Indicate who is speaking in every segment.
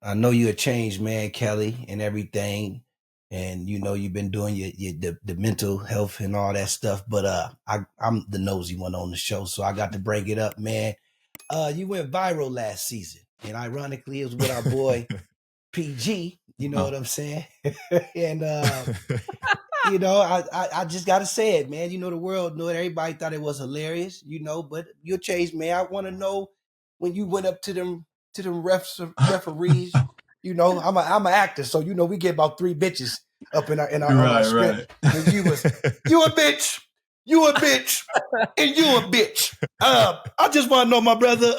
Speaker 1: I know you're a changed man, Kelly, and everything. And you know you've been doing the mental health and all that stuff. But I'm the nosy one on the show, so I got to bring it up, man. You went viral last season, and ironically, it was with our boy PG. You know what I'm saying? And you know, I just gotta say it, man. You know, the world knew it. Everybody thought it was hilarious, you know, but you're changed, man. I want to know when you went up to them referees. You know, I'm an actor, so you know we get about 3 bitches up in our on our script. Right. And you a bitch, you a bitch, and you a bitch. I just want to know, my brother,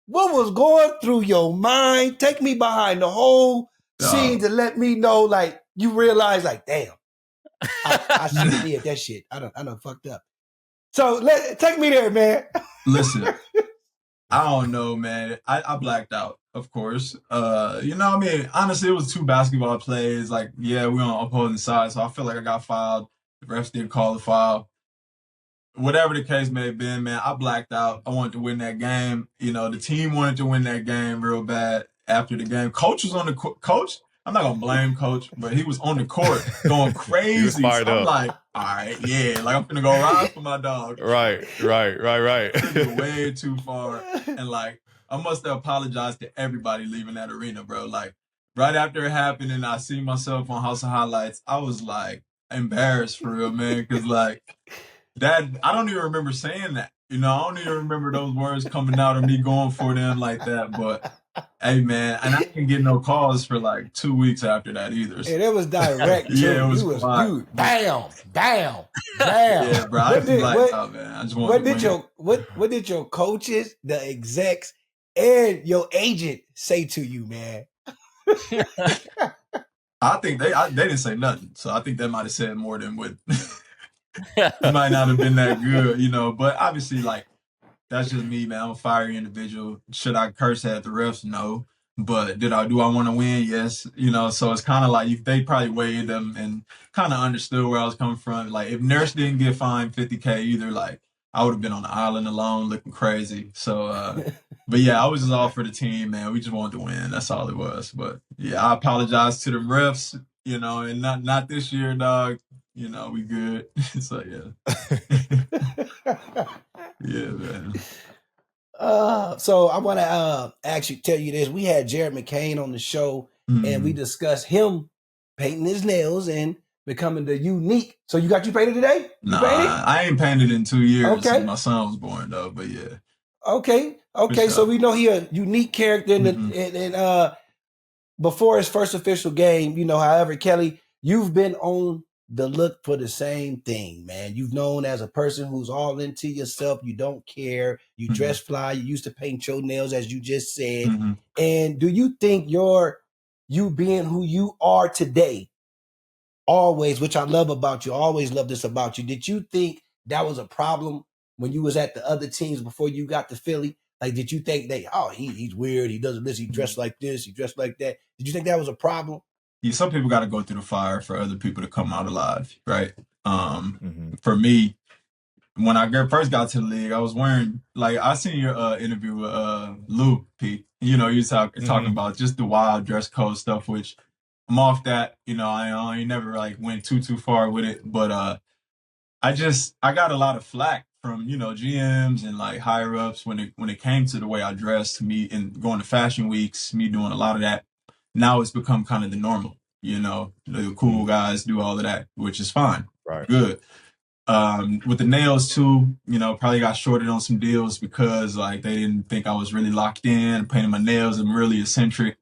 Speaker 1: what was going through your mind? Take me behind the whole scene to let me know, like you realize, like, damn. I should have did that shit. I done fucked up. So take me there, man.
Speaker 2: Listen, I don't know, man. I blacked out, of course. You know what I mean? Honestly, it was 2 basketball plays. Like, yeah, we on opposing sides, so I feel like I got fouled. The refs didn't call the foul. Whatever the case may have been, man, I blacked out. I wanted to win that game. You know, the team wanted to win that game real bad after the game. Coach was on the coach. I'm not gonna blame Coach, but he was on the court going crazy. So I'm like, all right, yeah, like I'm gonna go ride for my dog.
Speaker 3: Right.
Speaker 2: Way too far, and like I must have apologized to everybody leaving that arena, bro. Like right after it happened, and I see myself on House of Highlights, I was like embarrassed for real, man, because like that I don't even remember saying that. You know, I don't even remember those words coming out of me going for them like that, but. Hey man, and I didn't get no calls for like 2 weeks after that either.
Speaker 1: So. And it was direct.
Speaker 2: Yeah, it was.
Speaker 1: You damn.
Speaker 2: Yeah, bro. I just
Speaker 1: what did your coaches, the execs, and your agent say to you, man?
Speaker 2: I think they didn't say nothing, so I think they might have said more than what. It might not have been that good, you know. But obviously, like. That's just me, man. I'm a fiery individual. Should I curse at the refs? No. But do I want to win? Yes. You know, so it's kind of like they probably weighed them and kind of understood where I was coming from. Like if Nurse didn't get fined $50K either, like I would have been on the island alone looking crazy. So, but yeah, I was just all for the team, man. We just wanted to win. That's all it was. But yeah, I apologize to the refs, you know, and not this year, dog. You know, we good. So yeah. Yeah, man.
Speaker 1: So I want to actually tell you this. We had Jared McCain on the show, and we discussed him painting his nails and becoming the unique. So you painted today?
Speaker 2: Nah, I ain't painted in 2 years. Okay. My son was born though, but yeah.
Speaker 1: Okay. Sure. So we know he a unique character, and before his first official game, you know. However, Kelly, you've been on the look for the same thing, man. You've known as a person who's all into yourself. You don't care. You dress fly. You used to paint your nails, as you just said. And do you think you being who you are today, always, which I love about you, always love this about you, did you think that was a problem when you was at the other teams before you got to Philly? Like, did you think he's weird, he doesn't this, he dressed like this, he dressed like that? Did you think that was a problem?
Speaker 2: Yeah, some people got to go through the fire for other people to come out alive, right? For me, when I first got to the league, I was wearing, like, I seen your interview with Lou, Pete. You know, you talking about just the wild dress code stuff, which I'm off that. You know, I never like went too far with it, but I got a lot of flack from, you know, GMs and like higher ups when it came to the way I dressed, me and going to fashion weeks, me doing a lot of that. Now it's become kind of the normal, you know, the cool guys do all of that, which is fine.
Speaker 3: Right.
Speaker 2: Good. With the nails too, you know, probably got shorted on some deals because like they didn't think I was really locked in, painting my nails. I'm really eccentric.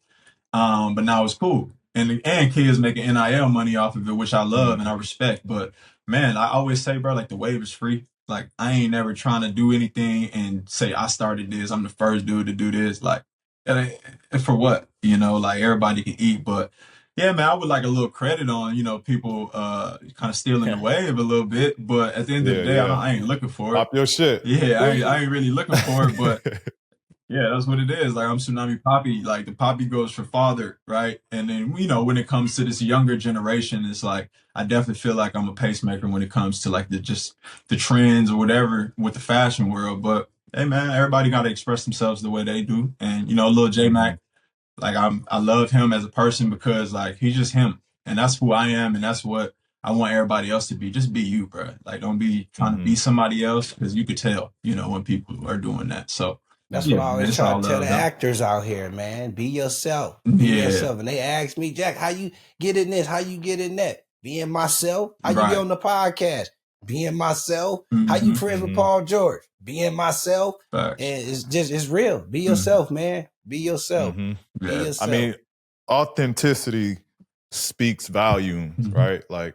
Speaker 2: But now it's cool. And kids making NIL money off of it, which I love and I respect. But man, I always say, bro, like the wave is free. Like I ain't never trying to do anything and say I started this. I'm the first dude to do this. Like, for what? You know, like everybody can eat, but yeah, man, I would like a little credit on, you know, people kind of stealing the wave a little bit, but at the end of the day, I ain't looking for it.
Speaker 3: Pop your shit.
Speaker 2: Yeah, I ain't really looking for it, but yeah, that's what it is. Like I'm Tsunami Poppy, like the Poppy goes for father, right? And then, you know, when it comes to this younger generation, it's like, I definitely feel like I'm a pacemaker when it comes to like the trends or whatever with the fashion world, but hey man, everybody got to express themselves the way they do. And, you know, little J-Mac, Like I love him as a person because like he's just him, and that's who I am, and that's what I want everybody else to be. Just be you, bro. Like don't be trying to be somebody else because you could tell, when people are doing that. So
Speaker 1: That's what
Speaker 2: yeah,
Speaker 1: I
Speaker 2: man,
Speaker 1: always
Speaker 2: it's
Speaker 1: try
Speaker 2: all
Speaker 1: to tell the
Speaker 2: love though.
Speaker 1: actors out here, man. Be yourself. Be
Speaker 2: Yeah,
Speaker 1: yourself. And they ask me, Jack, how you get in this? How you get in that? Being myself. How you get
Speaker 2: right.
Speaker 1: on the podcast? Being myself. How you
Speaker 2: Mm-hmm.
Speaker 1: friends with Paul George? Being myself.
Speaker 2: Facts.
Speaker 1: And it's real. Be yourself, man. Be yourself. Be
Speaker 2: Yeah.
Speaker 1: yourself.
Speaker 3: I mean, authenticity speaks volumes, right? Like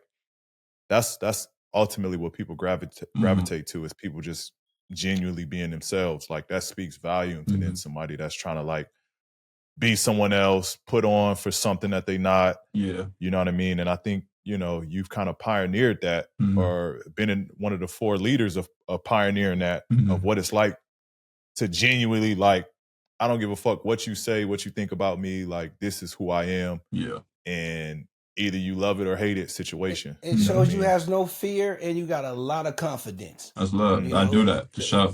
Speaker 3: that's ultimately what people gravitate to is people just genuinely being themselves. Like that speaks volumes, and then somebody that's trying to like be someone else, put on for something that they not.
Speaker 2: Yeah.
Speaker 3: You know what I mean? And I think, you've kind of pioneered that or been in one of the 4 leaders of pioneering that, of what it's like to genuinely like, I don't give a fuck what you say, what you think about me. Like, this is who I am.
Speaker 2: Yeah.
Speaker 3: And either you love it or hate it situation.
Speaker 1: It shows you has no fear and you got a lot of confidence.
Speaker 2: That's love. I do that for sure.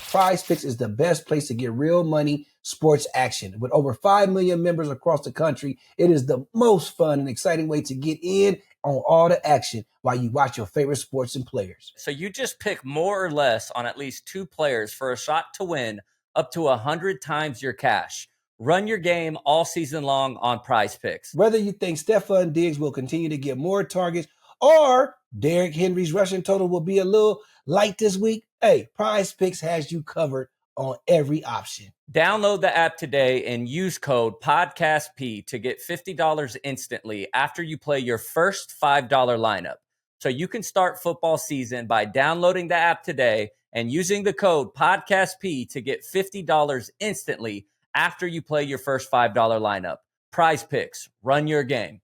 Speaker 1: PrizePicks is the best place to get real money sports action. With over 5 million members across the country, it is the most fun and exciting way to get in on all the action while you watch your favorite sports and players.
Speaker 4: So you just pick more or less on at least 2 players for a shot to win up to 100 times your cash. Run your game all season long on PrizePicks.
Speaker 1: Whether you think Stephon Diggs will continue to get more targets or Derrick Henry's rushing total will be a little light this week, hey, PrizePicks has you covered on every option.
Speaker 4: Download the app today and use code PODCASTP to get $50 instantly after you play your first $5 lineup. So you can start football season by downloading the app today and using the code PODCASTP to get $50 instantly after you play your first $5 lineup. PrizePicks, run your game.